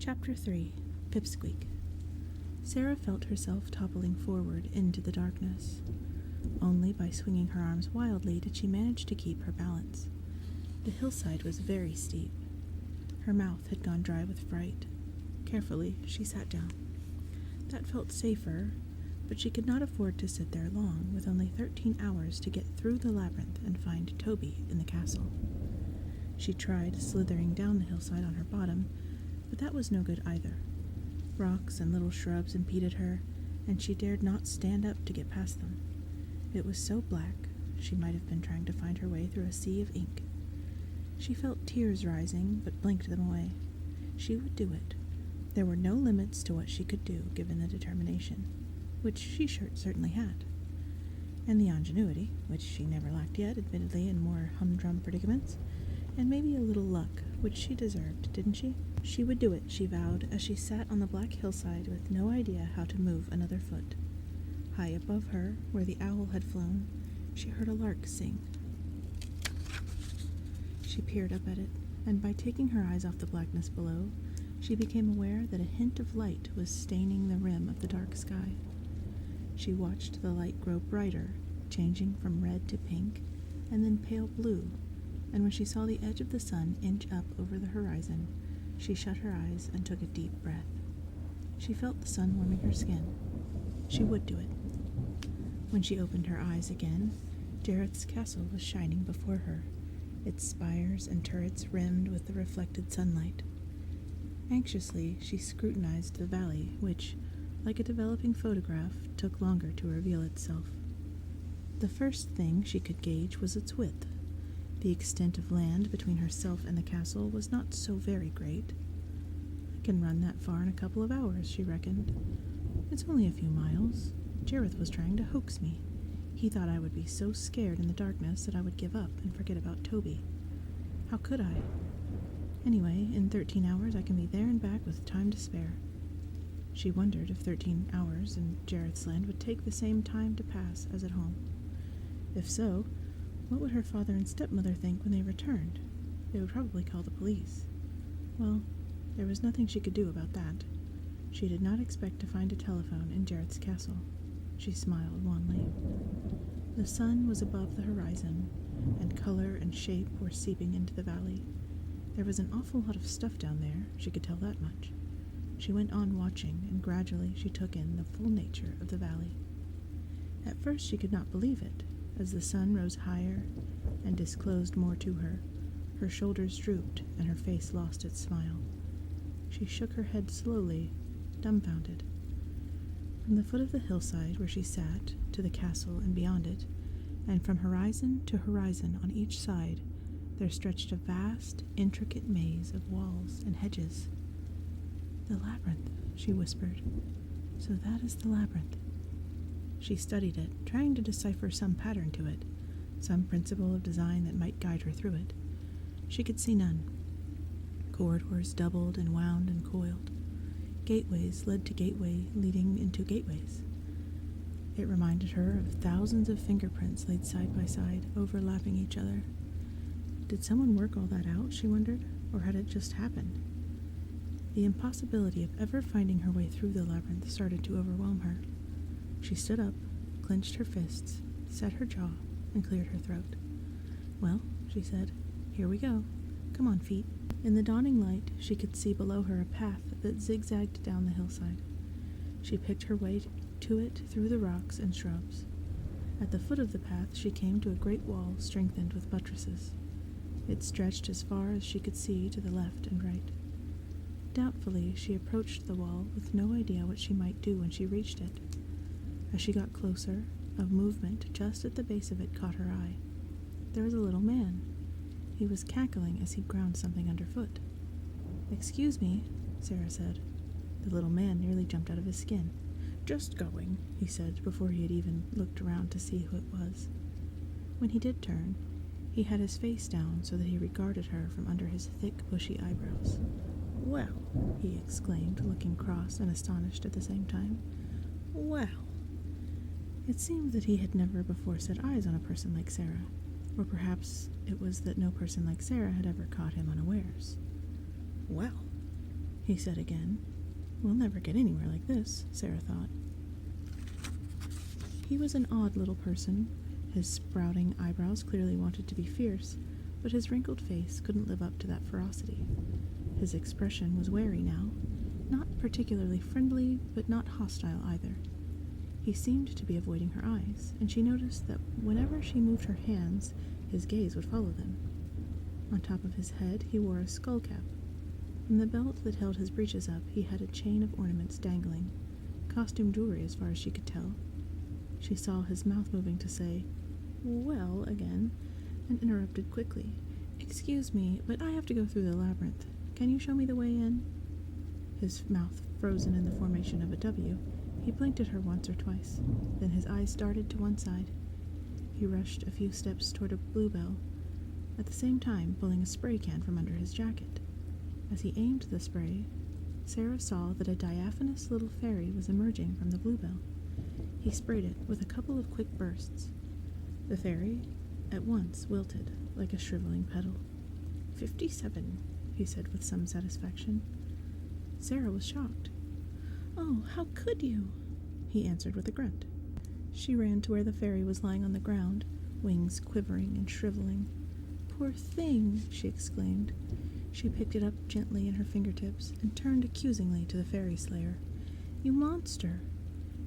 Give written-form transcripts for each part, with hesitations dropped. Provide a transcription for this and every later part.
Chapter 3. Pipsqueak. Sarah felt herself toppling forward into the darkness. Only by swinging her arms wildly did she manage to keep her balance. The hillside was very steep. Her mouth had gone dry with fright. Carefully, she sat down. That felt safer, but she could not afford to sit there long, with only 13 hours to get through the labyrinth and find Toby in the castle. She tried slithering down the hillside on her bottom, but that was no good either. Rocks and little shrubs impeded her, and she dared not stand up to get past them. It was so black, she might have been trying to find her way through a sea of ink. She felt tears rising, but blinked them away. She would do it. There were no limits to what she could do, given the determination, which she certainly had, and the ingenuity, which she never lacked yet, admittedly, in more humdrum predicaments, and maybe a little luck, which she deserved, didn't she? She would do it, she vowed, as she sat on the black hillside with no idea how to move another foot. High above her, where the owl had flown, she heard a lark sing. She peered up at it, and by taking her eyes off the blackness below, she became aware that a hint of light was staining the rim of the dark sky. She watched the light grow brighter, changing from red to pink, and then pale blue, and when she saw the edge of the sun inch up over the horizon, she shut her eyes and took a deep breath. She felt the sun warming her skin. She would do it. When she opened her eyes again, Jareth's castle was shining before her, its spires and turrets rimmed with the reflected sunlight. Anxiously, she scrutinized the valley, which, like a developing photograph, took longer to reveal itself. The first thing she could gauge was its width. The extent of land between herself and the castle was not so very great. I can run that far in a couple of hours, she reckoned. It's only a few miles. Jareth was trying to hoax me. He thought I would be so scared in the darkness that I would give up and forget about Toby. How could I? Anyway, in 13 hours I can be there and back with time to spare. She wondered if 13 hours in Jareth's land would take the same time to pass as at home. If so, what would her father and stepmother think when they returned? They would probably call the police. Well, there was nothing she could do about that. She did not expect to find a telephone in Jareth's castle. She smiled wanly. The sun was above the horizon, and color and shape were seeping into the valley. There was an awful lot of stuff down there, she could tell that much. She went on watching, and gradually she took in the full nature of the valley. At first she could not believe it, as the sun rose higher and disclosed more to her. Her shoulders drooped, and her face lost its smile. She shook her head slowly, dumbfounded. From the foot of the hillside where she sat, to the castle and beyond it, and from horizon to horizon on each side, there stretched a vast, intricate maze of walls and hedges. "The labyrinth," she whispered. "So that is the labyrinth." She studied it, trying to decipher some pattern to it, some principle of design that might guide her through it. She could see none. Corridors doubled and wound and coiled. Gateways led to gateway leading into gateways. It reminded her of thousands of fingerprints laid side by side, overlapping each other. Did someone work all that out, she wondered, or had it just happened? The impossibility of ever finding her way through the labyrinth started to overwhelm her. She stood up, clenched her fists, set her jaw, and cleared her throat. "Well," she said, "here we go. Come on, feet." In the dawning light, she could see below her a path that zigzagged down the hillside. She picked her way to it through the rocks and shrubs. At the foot of the path, she came to a great wall strengthened with buttresses. It stretched as far as she could see to the left and right. Doubtfully, she approached the wall with no idea what she might do when she reached it. As she got closer, a movement just at the base of it caught her eye. There was a little man. He was cackling as he ground something underfoot. "Excuse me," Sarah said. The little man nearly jumped out of his skin. "Just going," he said, before he had even looked around to see who it was. When he did turn, he had his face down so that he regarded her from under his thick, bushy eyebrows. "Well," he exclaimed, looking cross and astonished at the same time. "Well." It seemed that he had never before set eyes on a person like Sarah, or perhaps it was that no person like Sarah had ever caught him unawares. "Well," he said again. We'll never get anywhere like this, Sarah thought. He was an odd little person. His sprouting eyebrows clearly wanted to be fierce, but his wrinkled face couldn't live up to that ferocity. His expression was wary now, not particularly friendly, but not hostile either. He seemed to be avoiding her eyes, and she noticed that whenever she moved her hands, his gaze would follow them. On top of his head, he wore a skull cap. From the belt that held his breeches up, he had a chain of ornaments dangling, costume jewelry as far as she could tell. She saw his mouth moving to say, "Well," again, and interrupted quickly. "Excuse me, but I have to go through the labyrinth. Can you show me the way in?" His mouth frozen in the formation of a W, he blinked at her once or twice. Then his eyes darted to one side. He rushed a few steps toward a bluebell, at the same time pulling a spray can from under his jacket. As he aimed the spray, Sarah saw that a diaphanous little fairy was emerging from the bluebell. He sprayed it with a couple of quick bursts. The fairy at once wilted like a shriveling petal. 57, he said with some satisfaction. Sarah was shocked. "Oh, how could you?" he answered with a grunt. She ran to where the fairy was lying on the ground, wings quivering and shriveling. "Poor thing," she exclaimed. She picked it up gently in her fingertips and turned accusingly to the fairy slayer. "You monster!"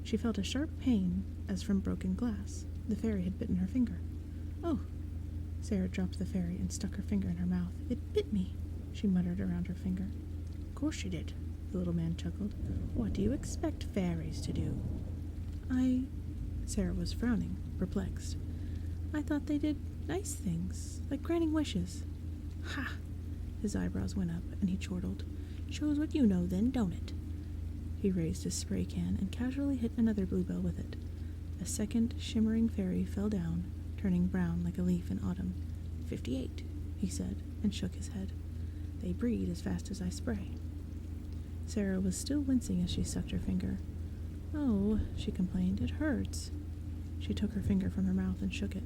She felt a sharp pain, as from broken glass. The fairy had bitten her finger. "Oh!" Sarah dropped the fairy and stuck her finger in her mouth. "It bit me," she muttered around her finger. "Course you did," the little man chuckled. "What do you expect fairies to do?" Sarah was frowning, perplexed. "I thought they did nice things, like granting wishes." "Ha!" His eyebrows went up, and he chortled. "Shows what you know, then, don't it?" He raised his spray can and casually hit another bluebell with it. A second shimmering fairy fell down, turning brown like a leaf in autumn. 58, he said, and shook his head. "They breed as fast as I spray." Sarah was still wincing as she sucked her finger. "Oh," she complained, "it hurts." She took her finger from her mouth and shook it.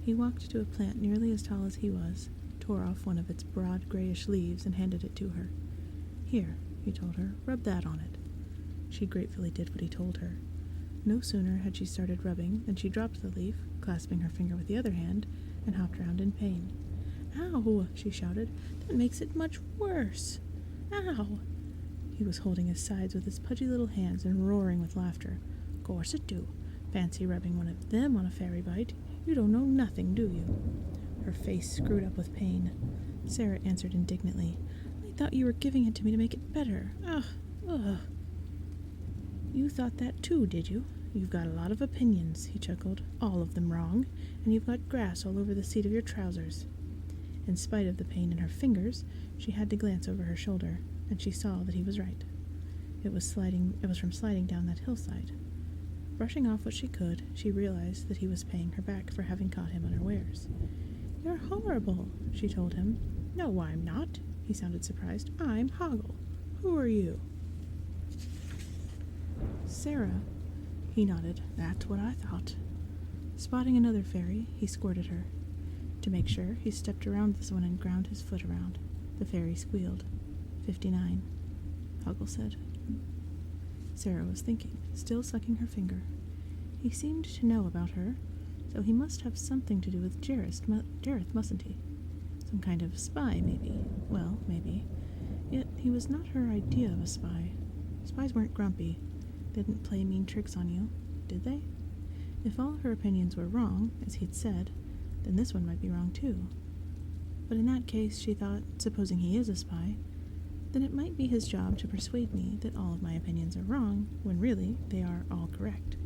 He walked to a plant nearly as tall as he was, tore off one of its broad grayish leaves and handed it to her. "Here," he told her, "rub that on it." She gratefully did what he told her. No sooner had she started rubbing than she dropped the leaf, clasping her finger with the other hand, and hopped around in pain. "Ow!" she shouted. "That makes it much worse! Ow!" He was holding his sides with his pudgy little hands and roaring with laughter. "Course it do. Fancy rubbing one of them on a fairy bite. You don't know nothing, do you?" Her face screwed up with pain. Sarah answered indignantly, "I thought you were giving it to me to make it better. Ugh, ugh." "You thought that too, did you? You've got a lot of opinions," he chuckled. "All of them wrong, and you've got grass all over the seat of your trousers." In spite of the pain in her fingers, she had to glance over her shoulder, and she saw that he was right. It was from sliding down that hillside. Brushing off what she could, she realized that he was paying her back for having caught him unawares. "You're horrible," she told him. "No, I'm not," he sounded surprised. "I'm Hoggle. Who are you?" "Sarah." He nodded. "That's what I thought." Spotting another fairy, he squirted her. To make sure, he stepped around this one and ground his foot around. The fairy squealed. 59, Hoggle said. Sarah was thinking, still sucking her finger. He seemed to know about her, so he must have something to do with Jareth, mustn't he? Some kind of spy, maybe. Well, maybe. Yet he was not her idea of a spy. Spies weren't grumpy. They didn't play mean tricks on you, did they? If all her opinions were wrong, as he'd said, then this one might be wrong too. But in that case, she thought, supposing he is a spy, then it might be his job to persuade me that all of my opinions are wrong, when really they are all correct.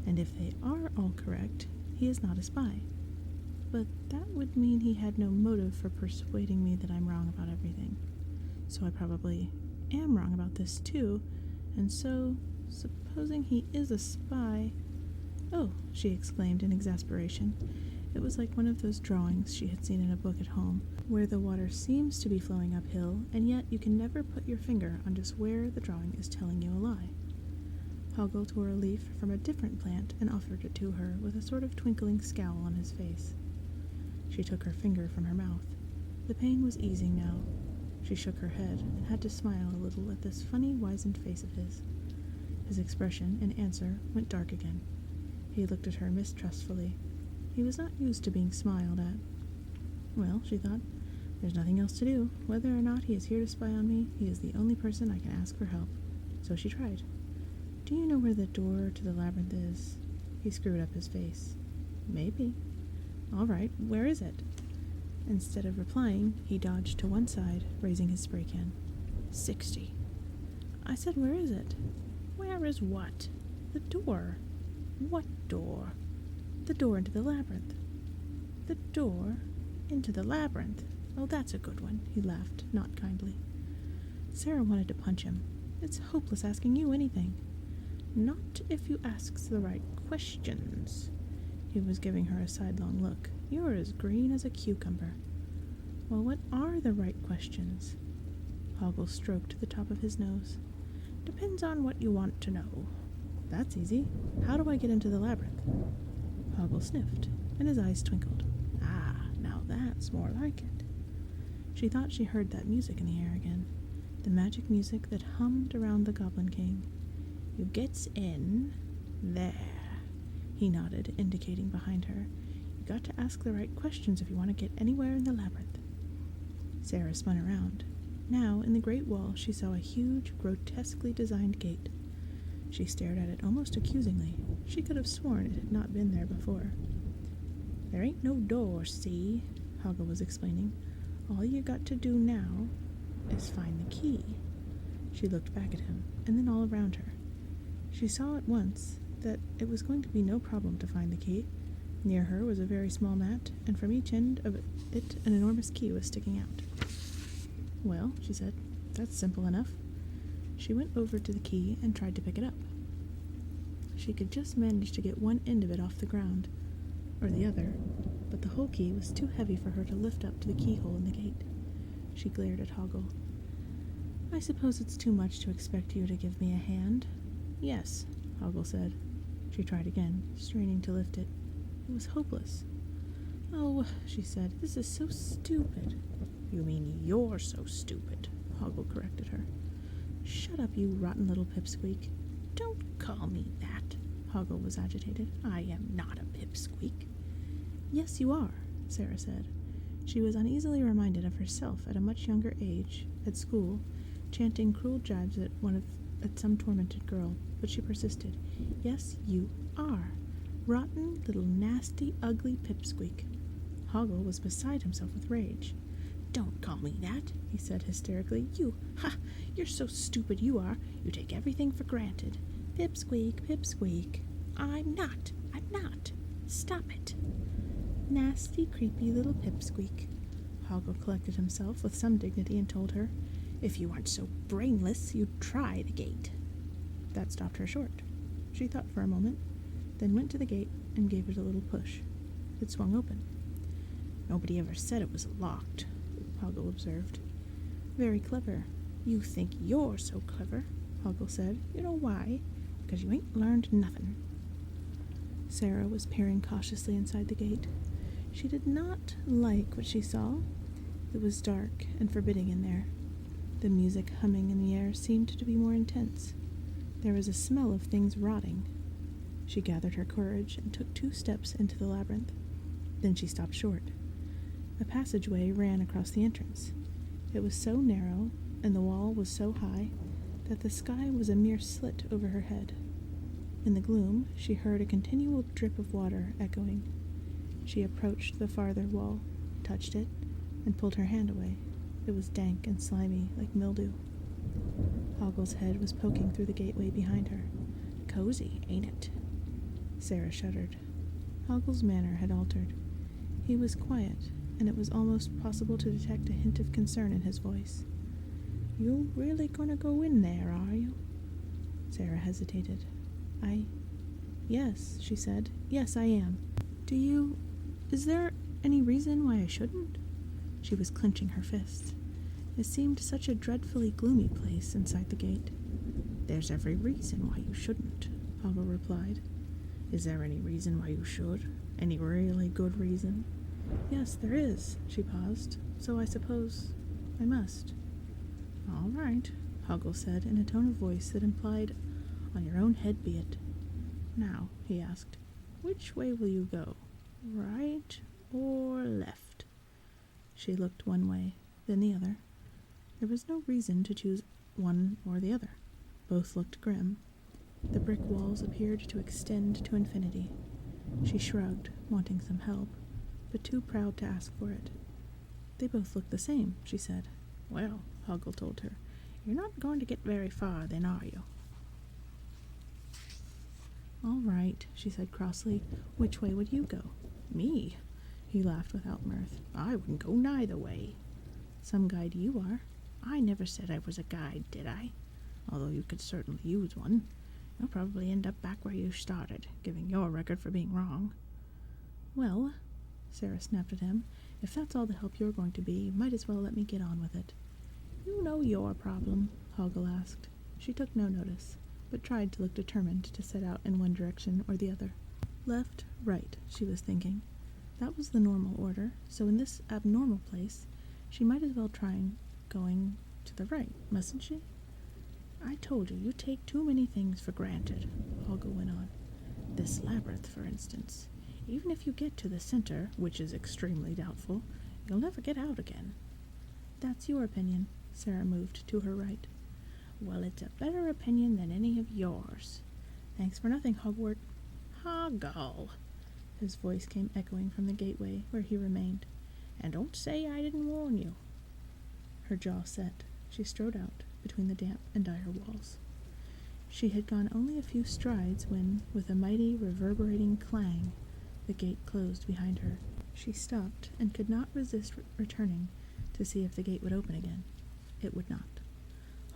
And if they are all correct, he is not a spy. But that would mean he had no motive for persuading me that I'm wrong about everything. So I probably am wrong about this too, and so, supposing he is a spy... "Oh," she exclaimed in exasperation. It was like one of those drawings she had seen in a book at home, where the water seems to be flowing uphill, and yet you can never put your finger on just where the drawing is telling you a lie. Hoggle tore a leaf from a different plant and offered it to her with a sort of twinkling scowl on his face. She took her finger from her mouth. The pain was easing now. She shook her head and had to smile a little at this funny, wizened face of his. His expression, in answer, went dark again. He looked at her mistrustfully. He was not used to being smiled at. Well, she thought, there's nothing else to do. Whether or not he is here to spy on me, he is the only person I can ask for help. So she tried. Do you know where the door to the labyrinth is? He screwed up his face. Maybe. All right, where is it? Instead of replying, he dodged to one side, raising his spray can. 60. I said, where is it? Where is what? The door. What door? The door into the labyrinth. The door into the labyrinth. Oh, that's a good one, he laughed, not kindly. Sarah wanted to punch him. It's hopeless asking you anything. Not if you asks the right questions. He was giving her a sidelong look. You're as green as a cucumber. Well, what are the right questions? Hoggle stroked the top of his nose. Depends on what you want to know. That's easy. How do I get into the labyrinth? Hoggle sniffed, and his eyes twinkled. Ah, now that's more like it. She thought she heard that music in the air again, the magic music that hummed around the Goblin King. You gets in there. He nodded, indicating behind her. You got to ask the right questions if you want to get anywhere in the labyrinth. Sarah spun around. Now, in the great wall, she saw a huge, grotesquely designed gate. She stared at it almost accusingly. She could have sworn it had not been there before. There ain't no door, see? Hoggle was explaining. All you got to do now is find the key. She looked back at him, and then all around her. She saw at once that it was going to be no problem to find the key. Near her was a very small mat, and from each end of it an enormous key was sticking out. Well, she said, that's simple enough. She went over to the key and tried to pick it up. She could just manage to get one end of it off the ground, or the other, but the whole key was too heavy for her to lift up to the keyhole in the gate. She glared at Hoggle. I suppose it's too much to expect you to give me a hand. Yes, Hoggle said. She tried again, straining to lift it. It was hopeless. Oh, she said, this is so stupid. You mean you're so stupid, Hoggle corrected her. Shut up, you rotten little pipsqueak. Don't call me that. Hoggle was agitated. I am not a pipsqueak. Yes, you are, Sarah said. She was uneasily reminded of herself at a much younger age, at school, chanting cruel jibes at some tormented girl, but she persisted. Yes, you are. Rotten, little, nasty, ugly pipsqueak. Hoggle was beside himself with rage. Don't call me that, he said hysterically. You're so stupid you are. You take everything for granted. Pipsqueak, pipsqueak. I'm not. Stop it. Nasty, creepy little pipsqueak. Hoggle collected himself with some dignity and told her, if you weren't so brainless, you'd try the gate. That stopped her short. She thought for a moment, then went to the gate and gave it a little push. It swung open. Nobody ever said it was locked, Hoggle observed. Very clever. You think you're so clever, Hoggle said. You know why? Because you ain't learned nothing. Sarah was peering cautiously inside the gate. She did not like what she saw. It was dark and forbidding in there. The music humming in the air seemed to be more intense. There was a smell of things rotting. She gathered her courage and took 2 steps into the labyrinth. Then she stopped short. A passageway ran across the entrance. It was so narrow, and the wall was so high, that the sky was a mere slit over her head. In the gloom, she heard a continual drip of water echoing. She approached the farther wall, touched it, and pulled her hand away. It was dank and slimy, like mildew. Hoggle's head was poking through the gateway behind her. Cozy, ain't it? Sarah shuddered. Hoggle's manner had altered. He was quiet, and it was almost possible to detect a hint of concern in his voice. You really gonna go in there, are you? Sarah hesitated. Yes, she said. Yes, I am. Is there any reason why I shouldn't? She was clenching her fists. It seemed such a dreadfully gloomy place inside the gate. There's every reason why you shouldn't, Hoggle replied. Is there any reason why you should? Any really good reason? Yes, there is, she paused. So I suppose I must. All right, Hoggle said in a tone of voice that implied, on your own head be it. Now, he asked, which way will you go? Right or left? She looked one way, then the other. There was no reason to choose one or the other. Both looked grim. The brick walls appeared to extend to infinity. She shrugged, wanting some help, but too proud to ask for it. They both looked the same, she said. Well, Hoggle told her, you're not going to get very far then, are you? All right, she said crossly. Which way would you go? Me? He laughed without mirth. I wouldn't go neither way. Some guide you are. I never said I was a guide, did I? Although you could certainly use one. You'll probably end up back where you started, giving your record for being wrong. Well, Sarah snapped at him, if that's all the help you're going to be, you might as well let me get on with it. You know your problem, Hoggle asked. She took no notice, but tried to look determined to set out in one direction or the other. Left, right, she was thinking. That was the normal order, so in this abnormal place, she might as well try going to the right, mustn't she? I told you take too many things for granted, Hoggle went on. This labyrinth, for instance. Even if you get to the center, which is extremely doubtful, you'll never get out again. That's your opinion. Sarah moved to her right. Well, it's a better opinion than any of yours. Thanks for nothing, Hogwarts. Hoggle. His voice came echoing from the gateway where he remained. And don't say I didn't warn you. Her jaw set. She strode out between the damp and dire walls. She had gone only a few strides when, with a mighty, reverberating clang, the gate closed behind her. She stopped and could not resist returning to see if the gate would open again. It would not.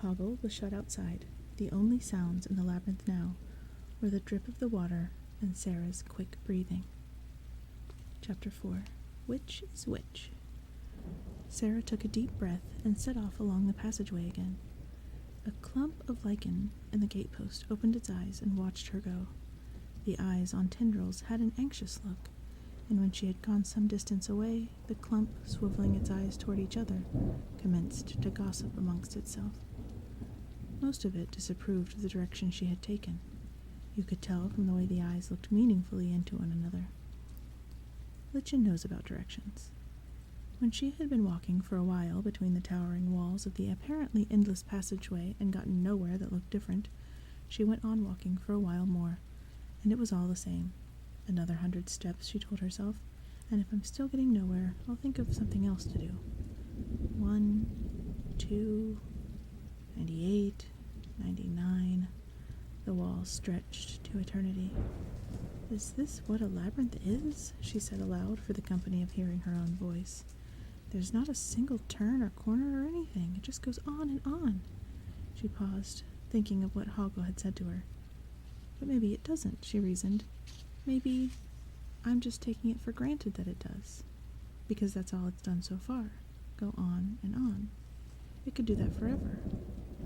Hoggle was shut outside. The only sounds in the labyrinth now were the drip of the water and Sarah's quick breathing. Chapter 4. Which is which? Sarah took a deep breath and set off along the passageway again. A clump of lichen in the gatepost opened its eyes and watched her go. The eyes on tendrils had an anxious look, and when she had gone some distance away, the clump, swiveling its eyes toward each other, commenced to gossip amongst itself. Most of it disapproved of the direction she had taken. You could tell from the way the eyes looked meaningfully into one another. Lichen knows about directions. When she had been walking for a while between the towering walls of the apparently endless passageway and gotten nowhere that looked different, she went on walking for a while more, and it was all the same. Another 100 steps, she told herself, and if I'm still getting nowhere, I'll think of something else to do. 1, 2, 98, 99. The walls stretched to eternity. Is this what a labyrinth is? She said aloud for the company of hearing her own voice. There's not a single turn or corner or anything. It just goes on and on. She paused, thinking of what Hoggle had said to her. But maybe it doesn't, she reasoned. Maybe I'm just taking it for granted that it does, because that's all it's done so far. Go on and on. It could do that forever,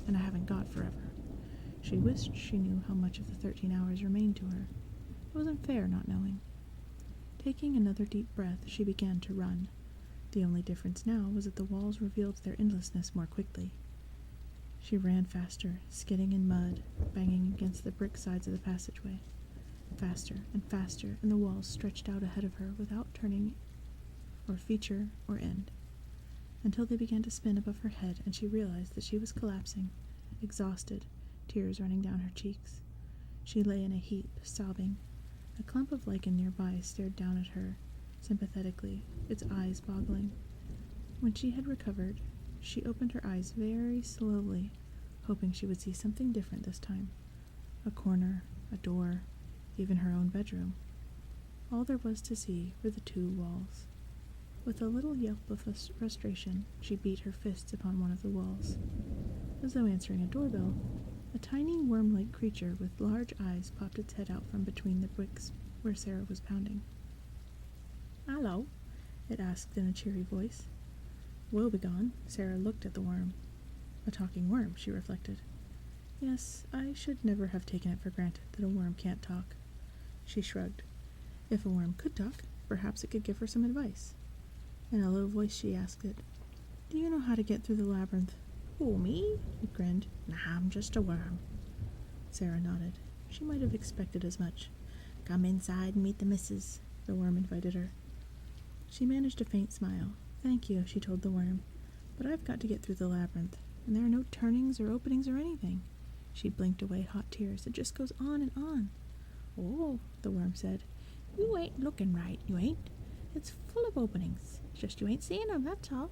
and I haven't got forever. She wished she knew how much of the 13 hours remained to her. It wasn't fair not knowing. Taking another deep breath, she began to run. The only difference now was that the walls revealed their endlessness more quickly. She ran faster, skidding in mud, banging against the brick sides of the passageway. Faster and faster, and the walls stretched out ahead of her without turning or feature or end, until they began to spin above her head, and she realized that she was collapsing, exhausted, tears running down her cheeks. She lay in a heap, sobbing. A clump of lichen nearby stared down at her, sympathetically, its eyes boggling. When she had recovered, she opened her eyes very slowly, hoping she would see something different this time. A corner, a door, even her own bedroom. All there was to see were the two walls. With a little yelp of frustration, she beat her fists upon one of the walls. As though answering a doorbell, a tiny worm-like creature with large eyes popped its head out from between the bricks where Sarah was pounding. "Hello?" it asked in a cheery voice. Woebegone, Sarah looked at the worm. A talking worm, she reflected. Yes, I should never have taken it for granted that a worm can't talk. She shrugged. If a worm could talk, perhaps it could give her some advice. In a low voice she asked it, "Do you know how to get through the labyrinth?" Who, me? He grinned. Nah, I'm just a worm. Sarah nodded. She might have expected as much. Come inside and meet the missus, the worm invited her. She managed a faint smile. Thank you, she told the worm, but I've got to get through the labyrinth, and there are no turnings or openings or anything. She blinked away hot tears. It just goes on and on. Oh, the worm said. You ain't looking right, you ain't. It's full of openings. It's just you ain't seeing 'em, that's all.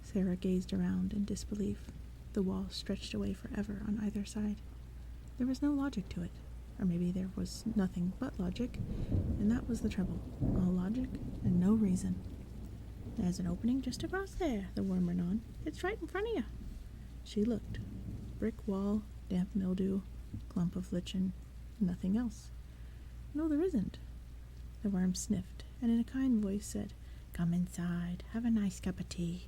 Sarah gazed around in disbelief. The wall stretched away forever on either side. There was no logic to it. Or maybe there was nothing but logic, and that was the trouble. All logic and no reason. There's an opening just across there, the worm went on. It's right in front of you. She looked. Brick wall, damp mildew, clump of lichen, nothing else. No, there isn't. The worm sniffed, and in a kind voice said, Come inside, have a nice cup of tea.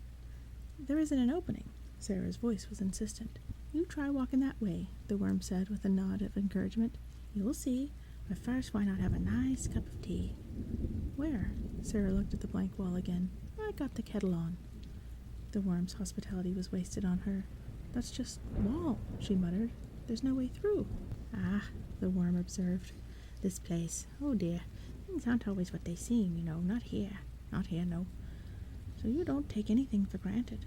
There isn't an opening. Sarah's voice was insistent. You try walking that way, the worm said with a nod of encouragement. You'll see, but first why not have a nice cup of tea? Where? Sarah looked at the blank wall again. I got the kettle on. The worm's hospitality was wasted on her. That's just wall, she muttered. There's no way through. Ah, the worm observed. This place, oh dear, things aren't always what they seem, you know, not here. Not here, no. So you don't take anything for granted.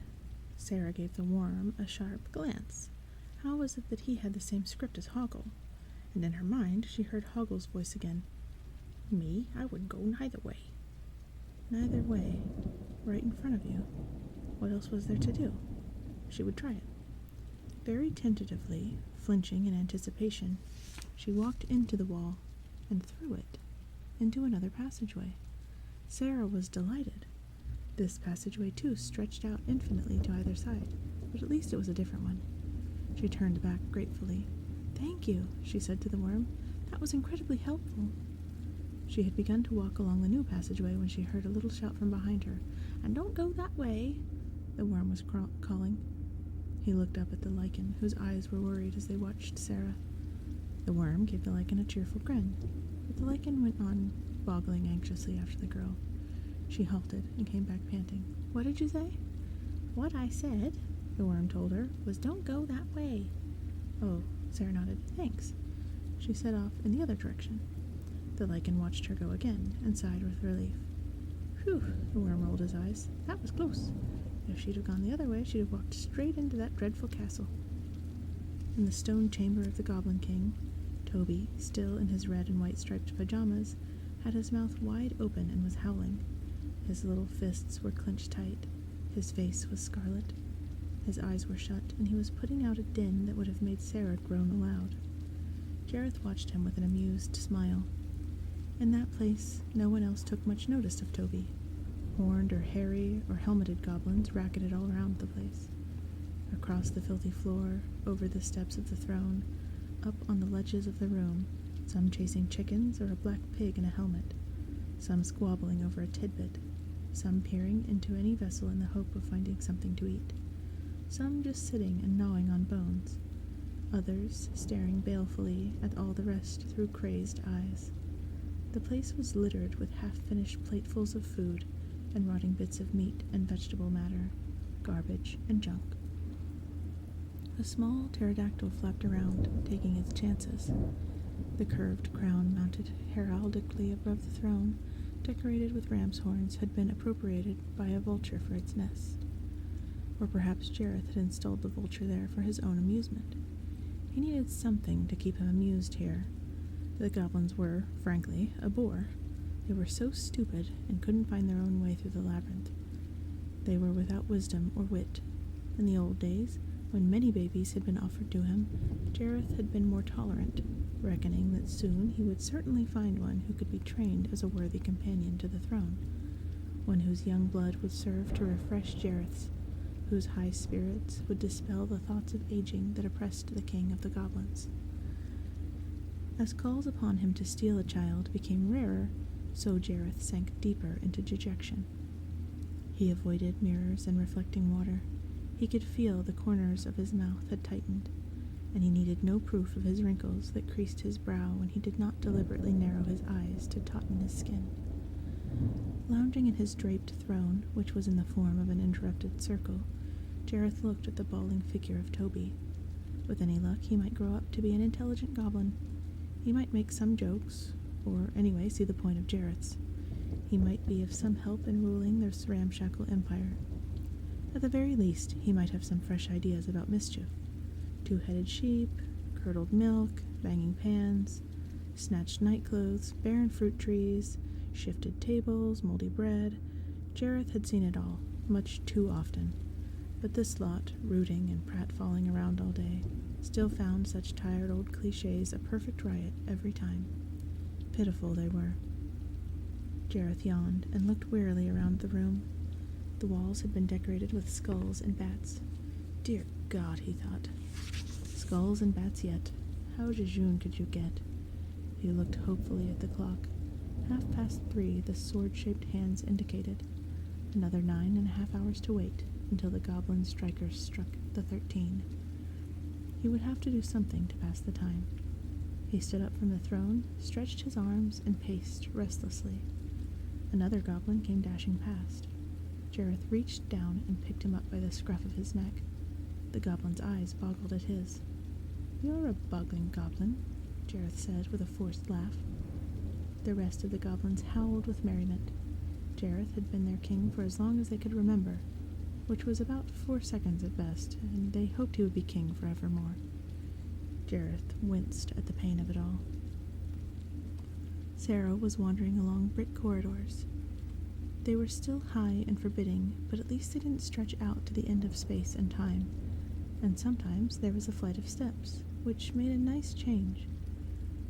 Sarah gave the worm a sharp glance. How was it that he had the same script as Hoggle? And in her mind, she heard Hoggle's voice again. Me? I wouldn't go neither way. Neither way. Right in front of you. What else was there to do? She would try it. Very tentatively, flinching in anticipation, she walked into the wall and through it, into another passageway. Sarah was delighted. This passageway, too, stretched out infinitely to either side, but at least it was a different one. She turned back gratefully. Thank you, she said to the worm. That was incredibly helpful. She had begun to walk along the new passageway when she heard a little shout from behind her. And don't go that way, the worm was calling. He looked up at the lichen, whose eyes were worried as they watched Sarah. The worm gave the lichen a cheerful grin, but the lichen went on boggling anxiously after the girl. She halted and came back panting. What did you say? What I said, the worm told her, was don't go that way. Oh, Sarah nodded. Thanks. She set off in the other direction. The lichen watched her go again and sighed with relief. Phew, the worm rolled his eyes. That was close. If she'd have gone the other way, she'd have walked straight into that dreadful castle. In the stone chamber of the Goblin King, Toby, still in his red and white striped pajamas, had his mouth wide open and was howling. His little fists were clenched tight. His face was scarlet. His eyes were shut, and he was putting out a din that would have made Sarah groan aloud. Jareth watched him with an amused smile. In that place, no one else took much notice of Toby. Horned or hairy or helmeted goblins racketed all around the place. Across the filthy floor, over the steps of the throne, up on the ledges of the room, some chasing chickens or a black pig in a helmet, some squabbling over a tidbit, some peering into any vessel in the hope of finding something to eat, some just sitting and gnawing on bones, others staring balefully at all the rest through crazed eyes. The place was littered with half-finished platefuls of food and rotting bits of meat and vegetable matter, garbage and junk. A small pterodactyl flapped around, taking its chances. The curved crown mounted heraldically above the throne, decorated with ram's horns, had been appropriated by a vulture for its nest. Or perhaps Jareth had installed the vulture there for his own amusement. He needed something to keep him amused here. The goblins were, frankly, a bore. They were so stupid and couldn't find their own way through the labyrinth. They were without wisdom or wit. In the old days, when many babies had been offered to him, Jareth had been more tolerant, reckoning that soon he would certainly find one who could be trained as a worthy companion to the throne, one whose young blood would serve to refresh Jareth's, whose high spirits would dispel the thoughts of aging that oppressed the king of the goblins. As calls upon him to steal a child became rarer, so Jareth sank deeper into dejection. He avoided mirrors and reflecting water. He could feel the corners of his mouth had tightened, and he needed no proof of his wrinkles that creased his brow when he did not deliberately narrow his eyes to tauten his skin. Lounging in his draped throne, which was in the form of an interrupted circle, Jareth looked at the bawling figure of Toby. With any luck, he might grow up to be an intelligent goblin. He might make some jokes, or anyway see the point of Jareth's. He might be of some help in ruling this ramshackle empire. At the very least, he might have some fresh ideas about mischief. Two-headed sheep, curdled milk, banging pans, snatched nightclothes, barren fruit trees, shifted tables, moldy bread. Jareth had seen it all, much too often. But this lot, rooting and pratfalling around all day, still found such tired old cliches a perfect riot every time. Pitiful they were. Jareth yawned and looked wearily around the room. The walls had been decorated with skulls and bats. Dear God, he thought. Skulls and bats yet. How jejune could you get? He looked hopefully at the clock. 3:30, the sword-shaped hands indicated. Another 9.5 hours to wait until the goblin strikers struck the 13. He would have to do something to pass the time. He stood up from the throne, stretched his arms, and paced restlessly. Another goblin came dashing past. Jareth reached down and picked him up by the scruff of his neck. The goblin's eyes boggled at his. "You're a boggling goblin," Jareth said with a forced laugh. The rest of the goblins howled with merriment. Jareth had been their king for as long as they could remember, which was about 4 seconds at best, and they hoped he would be king forevermore. Jareth winced at the pain of it all. Sarah was wandering along brick corridors. They were still high and forbidding, but at least they didn't stretch out to the end of space and time, and sometimes there was a flight of steps, which made a nice change.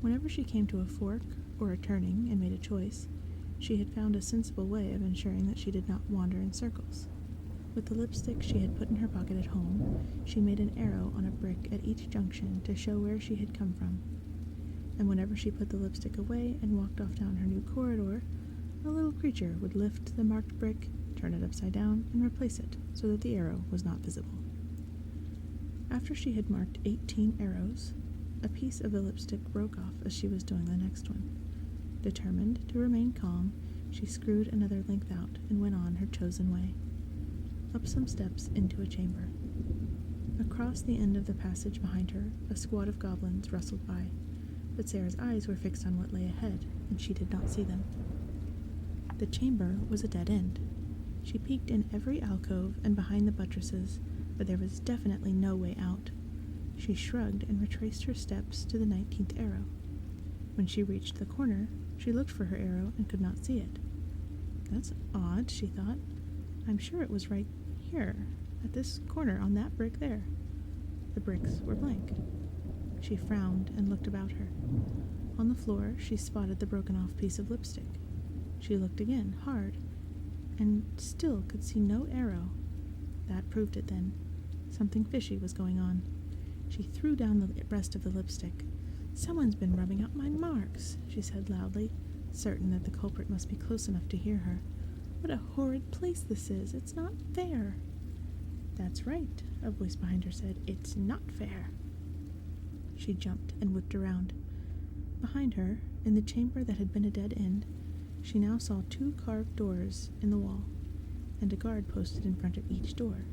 Whenever she came to a fork or a turning and made a choice, she had found a sensible way of ensuring that she did not wander in circles. With the lipstick she had put in her pocket at home, she made an arrow on a brick at each junction to show where she had come from. And whenever she put the lipstick away and walked off down her new corridor, a little creature would lift the marked brick, turn it upside down, and replace it so that the arrow was not visible. After she had marked 18 arrows, a piece of the lipstick broke off as she was doing the next one. Determined to remain calm, she screwed another length out and went on her chosen way. Up some steps into a chamber. Across the end of the passage behind her, a squad of goblins rustled by, but Sarah's eyes were fixed on what lay ahead, and she did not see them. The chamber was a dead end. She peeked in every alcove and behind the buttresses, but there was definitely no way out. She shrugged and retraced her steps to the 19th arrow. When she reached the corner, she looked for her arrow and could not see it. That's odd, she thought. I'm sure it was right here, at this corner on that brick there. The bricks were blank. She frowned and looked about her. On the floor, she spotted the broken-off piece of lipstick. She looked again, hard, and still could see no arrow. That proved it then. Something fishy was going on. She threw down the rest of the lipstick. "Someone's been rubbing out my marks," she said loudly, certain that the culprit must be close enough to hear her. "What a horrid place this is! It's not fair!" "That's right," a voice behind her said. "It's not fair." She jumped and whipped around. Behind her, in the chamber that had been a dead end, she now saw 2 carved doors in the wall, and a guard posted in front of each door.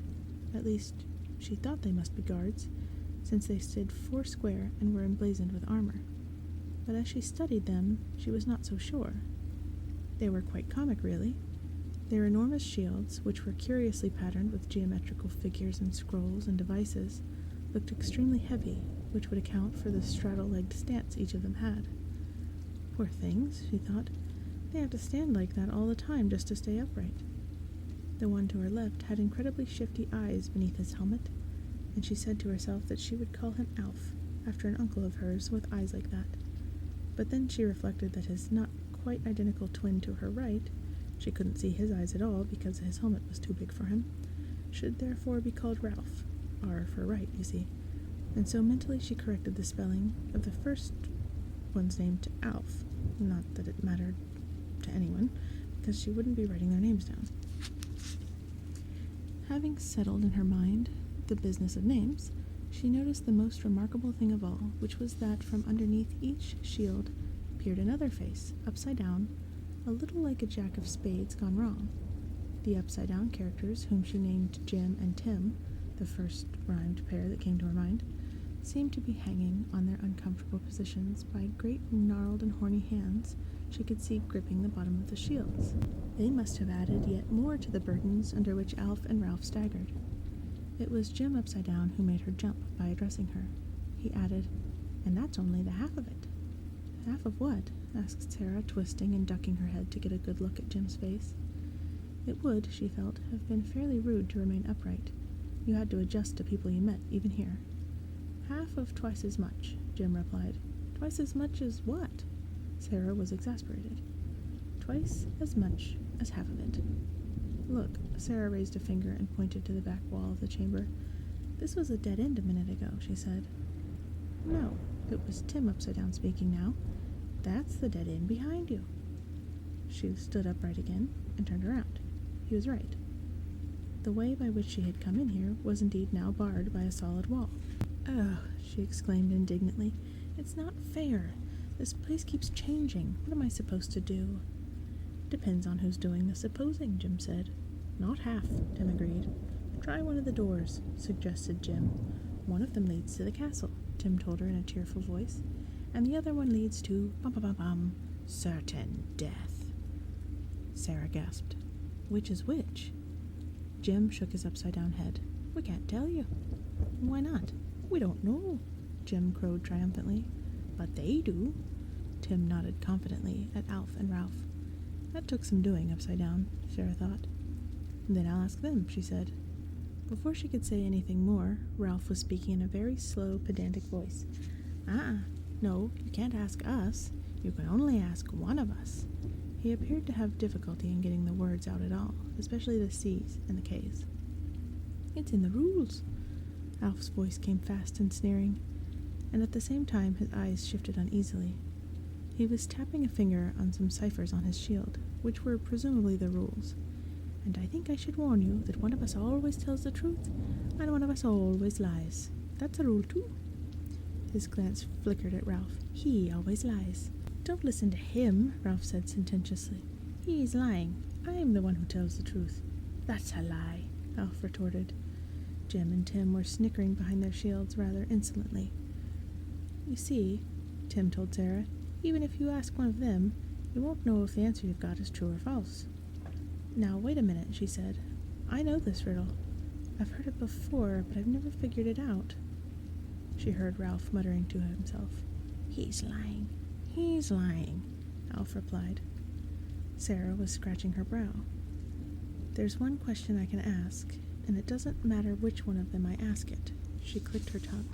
At least, she thought they must be guards, since they stood 4 square and were emblazoned with armor. But as she studied them, she was not so sure. They were quite comic, really. Their enormous shields, which were curiously patterned with geometrical figures and scrolls and devices, looked extremely heavy, which would account for the straddle-legged stance each of them had. Poor things, she thought. They have to stand like that all the time just to stay upright. The one to her left had incredibly shifty eyes beneath his helmet, and she said to herself that she would call him Alf, after an uncle of hers with eyes like that. But then she reflected that his not quite identical twin to her right, she couldn't see his eyes at all because his helmet was too big for him, should therefore be called Ralph. R for right, you see. And so mentally she corrected the spelling of the first one's name to Alf. Not that it mattered to anyone, because she wouldn't be writing their names down. Having settled in her mind the business of names, she noticed the most remarkable thing of all, which was that from underneath each shield peered another face, upside down, a little like a jack of spades gone wrong. The upside-down characters, whom she named Jim and Tim, the first rhymed pair that came to her mind, seemed to be hanging on their uncomfortable positions by great gnarled and horny hands she could see gripping the bottom of the shields. They must have added yet more to the burdens under which Alf and Ralph staggered. It was Jim upside down who made her jump by addressing her. He added, "And that's only the half of it." "Half of what?" asked Sarah, twisting and ducking her head to get a good look at Jim's face. It would, she felt, have been fairly rude to remain upright. You had to adjust to people you met, even here. "Half of twice as much," Jim replied. "Twice as much as what?" Sarah was exasperated. "Twice as much as half of it. Look," Sarah raised a finger and pointed to the back wall of the chamber. "This was a dead end a minute ago," she said. "No, it was Tim upside down speaking now. That's the dead end behind you." She stood upright again and turned around. He was right. The way by which she had come in here was indeed now barred by a solid wall. "Oh," she exclaimed indignantly, "it's not fair. This place keeps changing. What am I supposed to do?" "Depends on who's doing the supposing," Jim said. "Not half," Tim agreed. "Try one of the doors," suggested Jim. "One of them leads to the castle," Tim told her in a tearful voice, "and the other one leads to certain death." Sarah gasped. "Which is which?" Jim shook his upside-down head. "We can't tell you." "Why not?" "We don't know," Jim crowed triumphantly. "But they do." Tim nodded confidently at Alf and Ralph. That took some doing upside down, Sarah thought. "Then I'll ask them," she said. Before she could say anything more, Ralph was speaking in a very slow, pedantic voice. No, you can't ask us. You can only ask one of us." He appeared to have difficulty in getting the words out at all, especially the C's and the K's. "It's in the rules." Alf's voice came fast and sneering, and at the same time his eyes shifted uneasily. He was tapping a finger on some ciphers on his shield, which were presumably the rules. "And I think I should warn you that one of us always tells the truth, and one of us always lies. That's a rule too." His glance flickered at Ralph. "He always lies." "Don't listen to him," Ralph said sententiously. "He's lying. I'm the one who tells the truth." "That's a lie," Alf retorted. Jim and Tim were snickering behind their shields rather insolently. "You see," Tim told Sarah, "even if you ask one of them, you won't know if the answer you've got is true or false." "Now, wait a minute," she said. "I know this riddle. I've heard it before, but I've never figured it out." She heard Ralph muttering to himself. "He's lying. He's lying," Alf replied. Sarah was scratching her brow. "There's one question I can ask, and it doesn't matter which one of them I ask it." She clicked her tongue.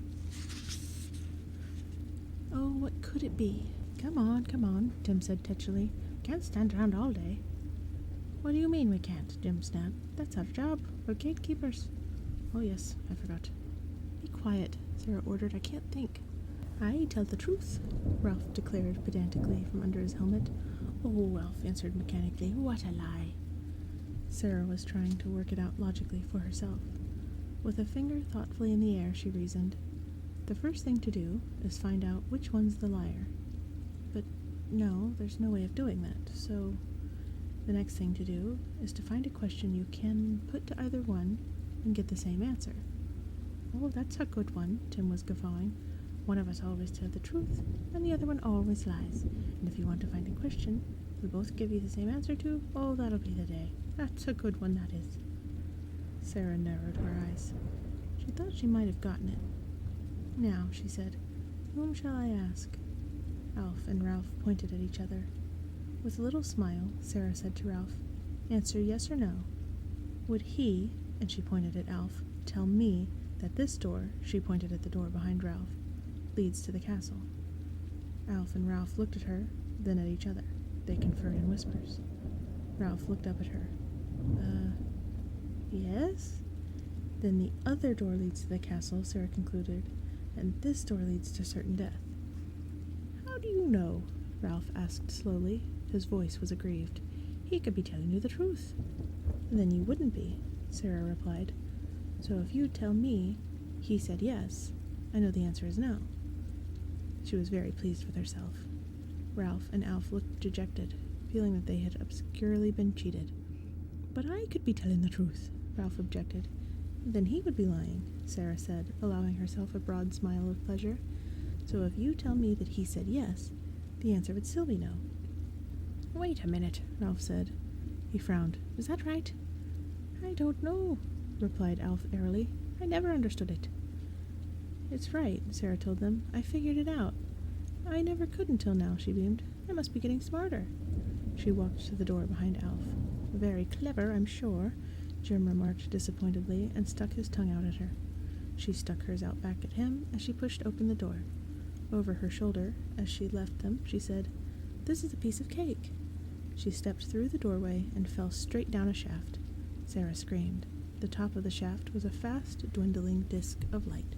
"Oh, what could it be?" Come on," Tim said tetchily. "Can't stand around all day." "What do you mean we can't?" Jim snapped. "That's our job. We're gatekeepers." "Oh yes, I forgot." "Be quiet," Sarah ordered. "I can't think." "I tell the truth," Ralph declared pedantically from under his helmet. "Oh," Ralph answered mechanically. "What a lie." Sarah was trying to work it out logically for herself. With a finger thoughtfully in the air, she reasoned, "The first thing to do is find out which one's the liar. But no, there's no way of doing that, so the next thing to do is to find a question you can put to either one and get the same answer." "Oh, that's a good one," Tim was guffawing. "One of us always tells the truth, and the other one always lies. And if you want to find a question we both give you the same answer to, oh, that'll be the day. That's a good one, that is." Sarah narrowed her eyes. She thought she might have gotten it. "Now," she said, "whom shall I ask?" Alf and Ralph pointed at each other. With a little smile, Sarah said to Ralph, "Answer yes or no. Would he," and she pointed at Alf, "tell me that this door," she pointed at the door behind Ralph, "leads to the castle?" Alf and Ralph looked at her, then at each other. They conferred in whispers. Ralph looked up at her. Yes?" "Then the other door leads to the castle," Sarah concluded, "and this door leads to certain death." "How do you know?" Ralph asked slowly. His voice was aggrieved. "He could be telling you the truth." "Then you wouldn't be," Sarah replied. "So if you tell me he said yes, I know the answer is no." She was very pleased with herself. Ralph and Alf looked dejected, feeling that they had obscurely been cheated. But I could be telling the truth, Ralph objected. Then he would be lying, Sarah said, allowing herself a broad smile of pleasure. So if you tell me that he said yes, the answer would still be no. Wait a minute, Ralph said. He frowned. Is that right? I don't know, replied Alf airily. I never understood it. It's right, Sarah told them. I figured it out. I never could until now, she beamed. I must be getting smarter. She walked to the door behind Alf. Very clever, I'm sure, Jim remarked disappointedly and stuck his tongue out at her. She stuck hers out back at him as she pushed open the door. Over her shoulder, as she left them, she said, This is a piece of cake. She stepped through the doorway and fell straight down a shaft. Sarah screamed. The top of the shaft was a fast, dwindling disk of light.